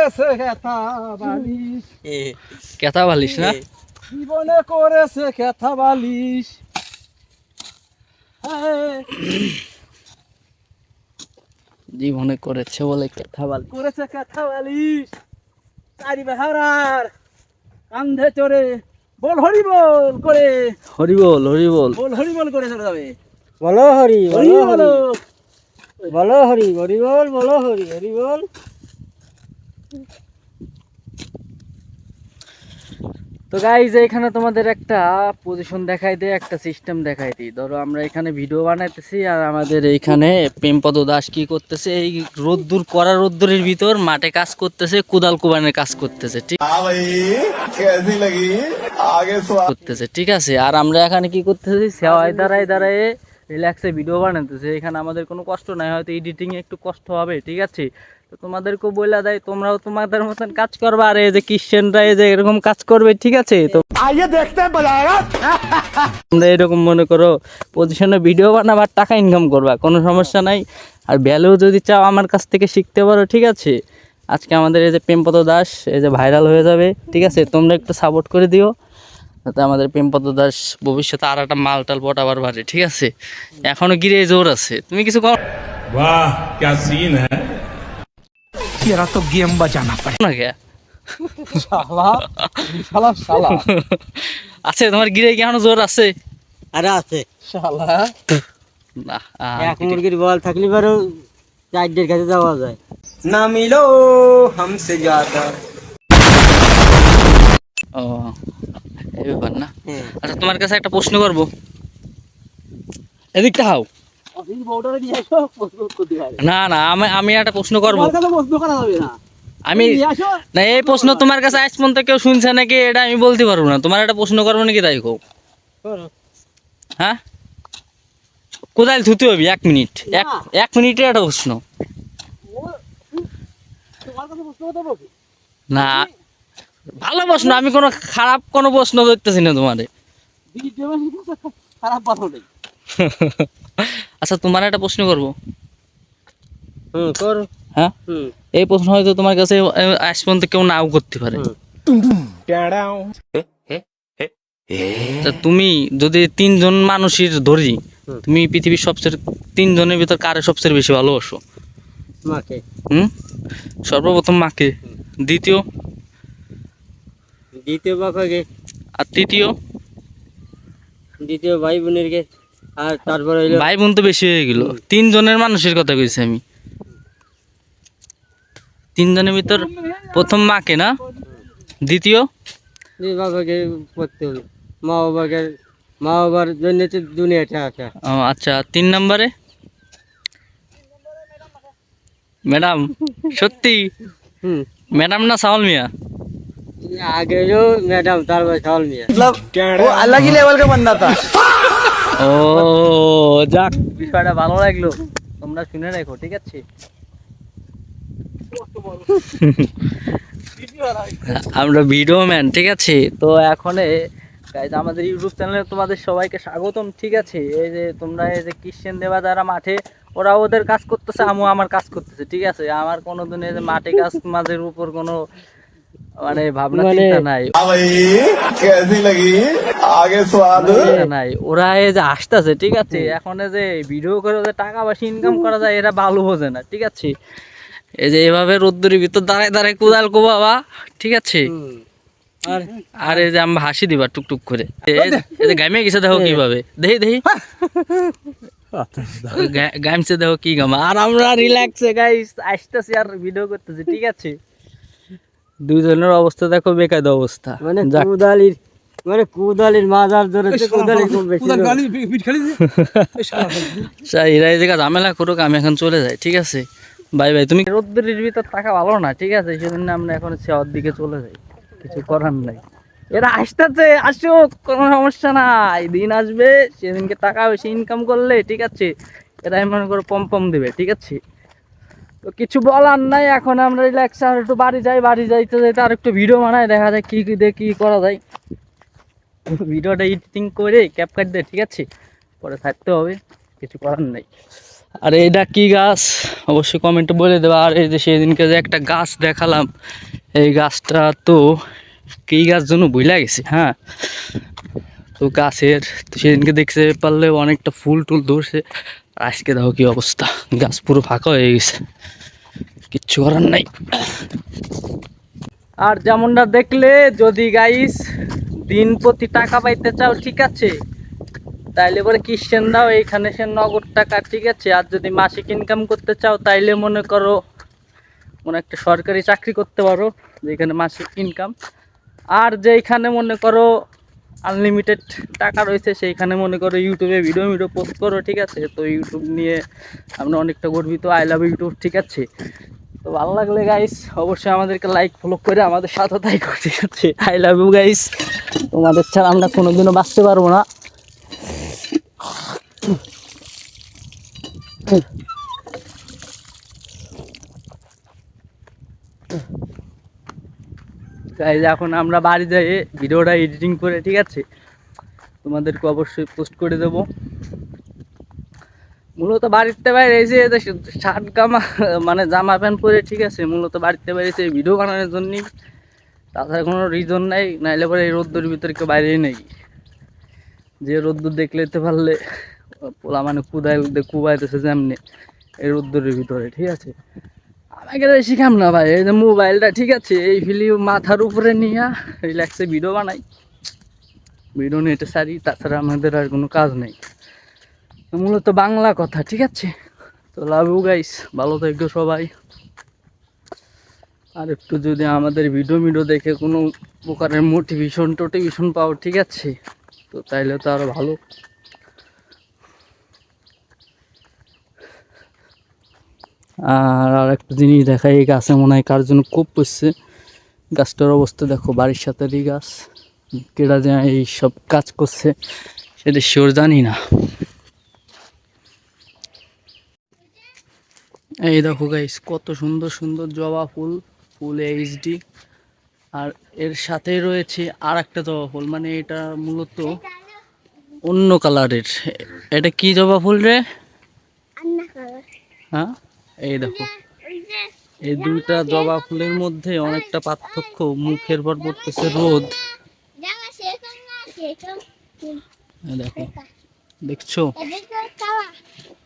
করেছে কেথা বালিশ। কেথা বালিশ না? জীবনে করেছে কেথা বালিশ। জীবনে করেছে বলে কেথা বালিশ। করেছে কেথা বালিশ। চারি বেহারার কান্ধে চড়ে বল হরি বল করে। হরি বল, হরি বল। বল হরি বল করে চলে যাবে। বলো হরি, হরি বলো বলো। হরি, বলো হরি, হরি বল, বলো হরি, হরি বল। তো গাইজ এখানে তোমাদের একটা পজিশন দেখাই দিই, একটা সিস্টেম দেখাই দিই। ধরো আমরা এখানে ভিডিও বানাইতেছি আর আমাদের এইখানে প্রেমপদ দাস কি করতেছে, এই রোদ্দুর করা রোদ্দুরের ভিতর মাঠে কাজ করতেছে, কোদাল কোবানের কাজ করতেছে, ঠিক করতেছে, ঠিক আছে। আর আমরা এখানে কি করতেছি, সেওয়াই দাঁড়ায় দাঁড়ায় রিল্যাক্সে ভিডিও বানাইতেছে। এখানে আমাদের কোনো কষ্ট নাই, হয়তো এডিটিং এ একটু কষ্ট হবে, ঠিক আছে। তো তোমাদেরকেও বলে দেয়, তোমরাও তোমাদের মতন কাজ করবা, আর এই যে ক্রিশ্চিয়ানরা এই যে এরকম কাজ করবে, ঠিক আছে। তো আইয়ে দেখতে বলায়া তোমরা এরকম মনে করো পজিশনে ভিডিও বানাবার টাকা ইনকাম করবা, কোনো সমস্যা নাই। আর ভ্যালু যদি চাও আমার কাছ থেকে শিখতে পারো, ঠিক আছে। আজকে আমাদের এই যে প্রেমপদ দাস এই যে ভাইরাল হয়ে যাবে, ঠিক আছে। তোমরা একটু সাপোর্ট করে দিও, যাতে আমাদের প্রেমপদ দাস ভবিষ্যতে আর একটা মাল টাল পটাবার পারে, ঠিক আছে। এখনো গিরে জোর আছে, তুমি কিছু কর वाह क्या सीन है। तेरा तो गेम बजाना पड़े। না কে শালা শালা শালা আছে তোমার গিরে কি এখনো জোর আছে? আরে আছে শালা। না এক মুরগির বল থাকলে পারো 4-1.5 কাছে যাওয়া যায় না। মিলো হামসে জাদা। ও এই ব্যাপার না। আচ্ছা তোমার কাছে একটা প্রশ্ন করবো, এদিকটা হাও। অফিস বউটারে নিয়ে আসো, প্রশ্ন করতে পারে। না না আমি একটা প্রশ্ন করবো। তোমার কাছে প্রশ্ন করা যাবে না। আমি নিয়ে আসো। না, এই প্রশ্ন তোমার কাছে আজ পর্যন্ত কেউ শুনছে নাকি এটা আমি বলতে পারবো না। তোমার একটা প্রশ্ন করবো নাকি, তাই কও। করো। হ্যাঁ, কোদাল ধুতে হবে 1 মিনিট, না। 1 মিনিটের একটা প্রশ্ন। তোমার কাছে প্রশ্ন করতে বলছি। না ভালো প্রশ্ন, আমি কোনো খারাপ কোনো প্রশ্ন ধরতেছি না তোমারে। ভিডিও বানাতে খারাপ কথা নেই। আচ্ছা তোমার একটা প্রশ্ন করবো। করো। হ্যাঁ, এই প্রশ্ন হয়তো তোমার কাছে আজ পর্যন্ত কেউ নাও করতে পারে। তা তুমি যদি 3 জন মানুষের ধরি, তুমি পৃথিবীর সবচেয়ে 3 জনের ভিতর কারে সবচেয়ে বেশি ভালোবাসো? মাকে। সর্বপ্রথম মাকে, দ্বিতীয় দ্বিতীয় বাবাকে, আর তৃতীয়? দ্বিতীয় ভাই বোনের কে, আর তারপর হইলো ভাই বোন তো বেশি হয়ে গেল। 3 জনের মানুষের কথা কইছি আমি। 3 জনের ভিতর প্রথম মাকে না, দ্বিতীয় বাবাকে করতে হবে। মা বাবাকে, মা বাবার জন্য তো দুনিয়াটা আছে। ও আচ্ছা, 3 নম্বরে ম্যাডাম। সত্যি ম্যাডাম না সাউল মিয়া? আগে হইলো ম্যাডাম, তারপর সাউল মিয়া। वो अलग ही लेवल का बंदा था। ও যাক, বিষয়টা ভালো লাগলো, তোমরা শুনে রাখো, ঠিক আছে। আমরা ভিডিও ম্যান, ঠিক আছে। তো এখন গাইজ আমাদের ইউটিউব চ্যানেলে তোমাদের সবাইকে স্বাগতম, ঠিক আছে। এই যে তোমরা এই যে ক্রিশ্চিয়ান দেবা যারা মাঠে, ওরা ওদের কাজ করতেছে, আমিও আমার কাজ করতেছে, ঠিক আছে। আমার কোনোদিন এই যে মাঠে কাজ মাঝের উপর কোনো মানে ভাবনা চিন্তা নাই নাই। ওরা এই যে আসতেছে, ঠিক আছে। এখন এই যে ভিডিও করে যে টাকা পয়সা ইনকাম করা যায়, এরা ভালো বোঝে না, ঠিক আছে। এই যে এভাবে রোদ্দুরের ভিতর দাঁড়ায় দাঁড়ায় কোদাল কোবাবা, ঠিক আছে। আর এই যে আমি হাসি দিবা টুকটুক করে, এই যে গামে গেছে দেখো কিভাবে, দেখি দেখি গামছে দেখো কি গামা। আর আমরা রিল্যাক্সে গাইস আসতেছি আর ভিডিও করতেছি, ঠিক আছে। 2 জনের অবস্থা দেখো, বেকায়দা অবস্থা। মানে কুদালির মাজার ধরেছে, কুদালি খুব বেশি। उधर गाली पीट खाली दे। এরা এই জায়গা ঝামেলা করুক, আমি এখন চলে যাই, ঠিক আছে। Bye bye. তুমি রোদ্দুরের ভিতর থাকা ভালো না, ঠিক আছে। সেজন্য আমরা এখন সেওয়ার দিকে চলে যাই, কিছু করার নাই। এরা আসতেছে, আসুক, কোনো সমস্যা নাই। দিন আসবে সেদিনকে টাকা বেশি ইনকাম করলে, ঠিক আছে, এরা মনে করো পম পম দেবে, ঠিক আছে। তো কিছু বলার নাই, এখন আমরা রিল্যাক্স আর একটু বাড়ি যাই। বাড়ি যাইতে যাইতে আর একটু ভিডিও বানাই, দেখা যায় কি কি দিয়ে কি করা যায়। ভিডিওটা এডিটিং করে ক্যাপকাট দিয়ে, ঠিক আছে, পরে থাকতে হবে, কিছু করার নাই। আর এটা কি গাছ অবশ্যই কমেন্টে বলে দেবো। আর এই যে সেদিনকে যে একটা গাছ দেখালাম, এই গাছটা তো কি গাছ যেন ভুলে গেছি। হ্যাঁ, তো গাছের তো সেদিনকে দেখতে পারলে অনেকটা ফুল টুল ধরছে। আর আজকে দেখো কি অবস্থা, গাছ পুরো ফাঁকা হয়ে গেছে, কিচ্ছু করার নাই। আর যেমনটা দেখলে, যদি গাইস দিন প্রতি টাকা পাইতে চাও, ঠিক আছে, তাইলে পরে কিস্টেন দাও, এইখানে সে নগদ টাকা, ঠিক আছে। আর যদি মাসিক ইনকাম করতে চাও, তাইলে মনে করো মনে একটা সরকারি চাকরি করতে পারো, যেখানে মাসিক ইনকাম। আর যেইখানে মনে করো আনলিমিটেড টাকা রয়েছে, সেইখানে মনে করো ইউটিউবে ভিডিও পোস্ট করো, ঠিক আছে। তো ইউটিউব নিয়ে আমরা অনেকটা গর্বিত, আই লাভ ইউটিউব, ঠিক আছে। তো ভালো লাগলে গাইস অবশ্যই আমাদেরকে লাইক ফলো করে আমাদের সাথে থাকো, ঠিক আছে। আই লাভ ইউ গাইস, তোমাদের ছাড়া আমরা কোনোদিনও বাঁচতে পারবো না। গাইস এখন আমরা বাড়ি যাই ভিডিওটা এডিটিং করে, ঠিক আছে, তোমাদেরকে অবশ্যই পোস্ট করে দেবো। মূলত বাড়িতে বাইরে এসে শার্ট গামা মানে জামা প্যান্ট পরে, ঠিক আছে, মূলত বাড়িতে বাইরে এসে ভিডিও বানানোর জন্যই, তাছাড়া কোনো রিজন নাই। নাইলে পরে এই রোদ্দুর ভিতরে কেউ বাইরেই নেই, যে রোদ্দুর দেখলে তো পারলে পোলা মানে কুবাইতেছে যেমনি এই রোদ্দুরের ভিতরে, ঠিক আছে। আমাকে শিখাম না ভাই, এই যে মোবাইলটা, ঠিক আছে, এই ফিলি মাথার উপরে নিয়ে রিল্যাক্সে ভিডিও বানাই, ভিডিও নেটে সারি, তাছাড়া আমাদের আর কোনো কাজ নেই। মূলত বাংলা কথা, ঠিক আছে। তো লাভ ইউ গাইস, ভালো থাকো সবাই। আর একটু যদি আমাদের ভিডিও দেখে কোনো প্রকারের টোটিভেশন পাও, ঠিক আছে, তো তাইলে তো আরো ভালো। আর একটা জিনিস দেখাই, এই গাছে মনে হয় কার জন্য খুব পড়ছে। গাছটার অবস্থা দেখো, বাড়ির সাথেরই গাছ, কেডা যে এই সব কাজ করছে সেটা শিওর জানি না। এই দেখো গাইস, কত সুন্দর সুন্দর জবা ফুল, ফুল এইচডি। আর এর সাথে রয়েছে আর একটা জবা ফুল, মানে এটা মূলত অন্য কালারের। এটা কি জবা ফুল রে? হ্যাঁ, এই দেখো, এই দুইটা জবা ফুলের মধ্যে অনেকটা পার্থক্য। মুখের পর পড়তেছে রোদ, দেখো, দেখছো?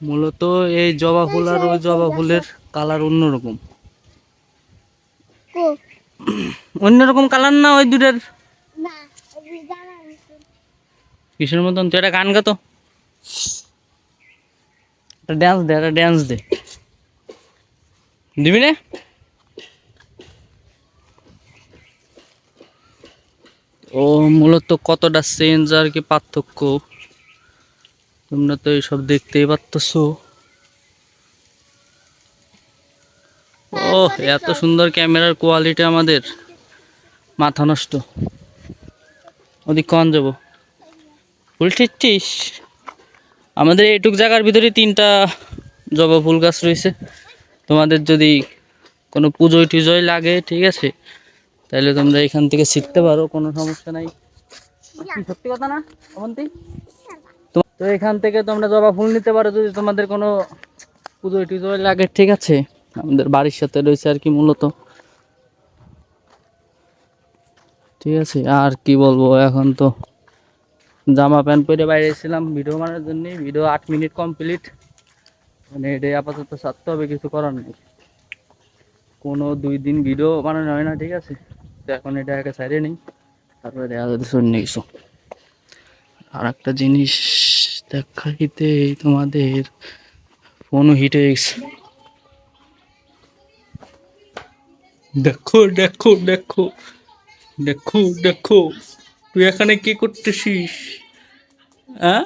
মূলত এই জবা ফুল আর ওই জবা ফুলের কালার অন্যরকম, অন্যরকম কালার না ওই দুটার? কিসের মতন? তুই একটা গান গাতো, একটা ড্যান্স দে, একটা ড্যান্স দে, দিবি না? ও মূলত কতটা চেঞ্জ আর কি, পার্থক্য তোমরা তো এইসব দেখতেই পারতেছো। ও এত সুন্দর ক্যামেরার কোয়ালিটি, আমাদের মাথা নষ্ট। ওদিক কন যাবো? ফুল ঠিকছিস? আমাদের এইটুক জায়গার ভিতরে 3টা জবা ফুল গাছ রয়েছে। তোমাদের যদি কোনো পুজোয় লাগে, ঠিক আছে, তাহলে তোমরা এখান থেকে শিখতে পারো, কোনো সমস্যা নাই। সত্যি কথা না অবন্তী? তো এখান থেকে তোমরা জবা ফুল নিতে পারো যদি তোমাদের কোনো পুজোয় লাগে, ঠিক আছে। আমাদের বাড়ির সাথে রয়েছে আর কি মূলত, ঠিক আছে। আর কি বলবো, এখন তো জামা প্যান্ট পরে বাইরে এসেছিলাম ভিডিও বানানোর জন্য। ভিডিও 8 মিনিট কমপ্লিট, মানে এটা আপাতত ছাড়তে হবে, কিছু করার নেই। কোনো 2 দিন ভিডিও বানানো হয় না, ঠিক আছে। তো এখন এটা একা সাইডে নেই, তারপরে দেখা যাচ্ছে অন্য কিছু। আর একটা জিনিস দেখাইতে তোমাদের, ফোনও হিট হয়ে গেছে। দেখো দেখো দেখো দেখো দেখো, তুই এখানে কি করতেছিস? হ্যাঁ,